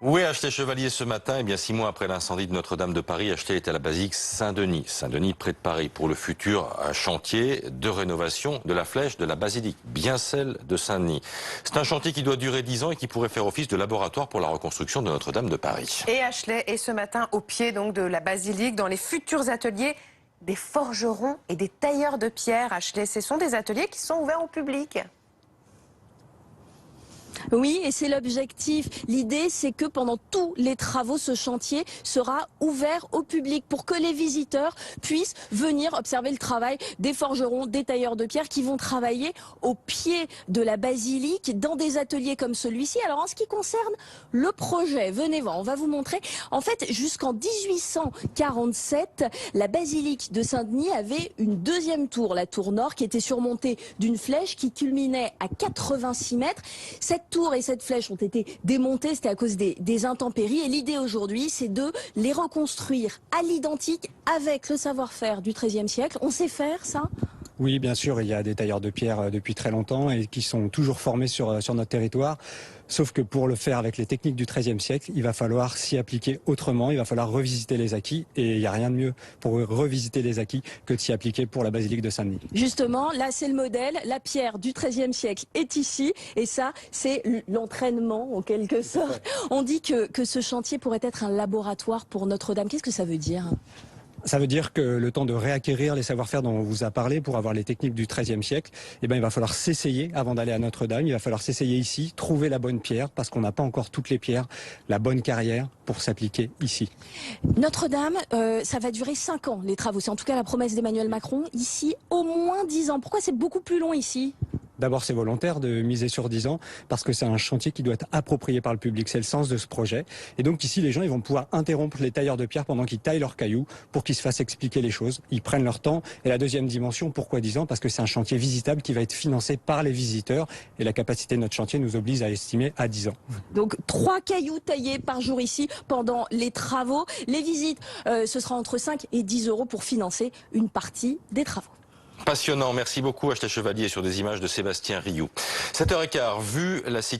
Où est Ashley Chevalier ce matin? Eh bien, 6 mois après l'incendie de Notre-Dame de Paris, Ashley est à la basilique Saint-Denis. Saint-Denis, près de Paris, pour le futur chantier de rénovation de la flèche de la basilique, bien celle de Saint-Denis. C'est un chantier qui doit durer 10 ans et qui pourrait faire office de laboratoire pour la reconstruction de Notre-Dame de Paris. Et Ashley est ce matin au pied donc de la basilique, dans les futurs ateliers des forgerons et des tailleurs de pierre. Ashley, ce sont des ateliers qui sont ouverts au public. Oui, et c'est l'objectif. L'idée, c'est que pendant tous les travaux, ce chantier sera ouvert au public pour que les visiteurs puissent venir observer le travail des forgerons, des tailleurs de pierre qui vont travailler au pied de la basilique dans des ateliers comme celui-ci. Alors, en ce qui concerne le projet, venez voir, on va vous montrer. En fait, jusqu'en 1847, la basilique de Saint-Denis avait une deuxième tour, la tour nord, qui était surmontée d'une flèche qui culminait à 86 mètres. Cette tour et cette flèche ont été démontées, c'était à cause des intempéries. Et l'idée aujourd'hui, c'est de les reconstruire à l'identique avec le savoir-faire du XIIIe siècle. On sait faire ça ? Oui, bien sûr, il y a des tailleurs de pierre depuis très longtemps et qui sont toujours formés sur notre territoire. Sauf que pour le faire avec les techniques du XIIIe siècle, il va falloir s'y appliquer autrement, il va falloir revisiter les acquis. Et il n'y a rien de mieux pour revisiter les acquis que de s'y appliquer pour la basilique de Saint-Denis. Justement, là c'est le modèle, la pierre du XIIIe siècle est ici. Et ça, c'est l'entraînement en quelque sorte. On dit que ce chantier pourrait être un laboratoire pour Notre-Dame. Qu'est-ce que ça veut dire ? Ça veut dire que le temps de réacquérir les savoir-faire dont on vous a parlé pour avoir les techniques du XIIIe siècle, eh ben, il va falloir s'essayer avant d'aller à Notre-Dame. Il va falloir s'essayer ici, trouver la bonne pierre, parce qu'on n'a pas encore toutes les pierres, la bonne carrière pour s'appliquer ici. Notre-Dame, ça va durer 5 ans, les travaux. C'est en tout cas la promesse d'Emmanuel Macron. Ici, au moins 10 ans. Pourquoi c'est beaucoup plus long ici ? D'abord, c'est volontaire de miser sur 10 ans parce que c'est un chantier qui doit être approprié par le public. C'est le sens de ce projet. Et donc ici, les gens ils vont pouvoir interrompre les tailleurs de pierre pendant qu'ils taillent leurs cailloux pour qu'ils se fassent expliquer les choses. Ils prennent leur temps. Et la deuxième dimension, pourquoi 10 ans? Parce que c'est un chantier visitable qui va être financé par les visiteurs. Et la capacité de notre chantier nous oblige à estimer à 10 ans. Donc 3 cailloux taillés par jour ici pendant les travaux. Les visites, ce sera entre 5 et 10 euros pour financer une partie des travaux. Passionnant, merci beaucoup Ashley Chevalier sur des images de Sébastien Rioux. 7h15, vu la situation.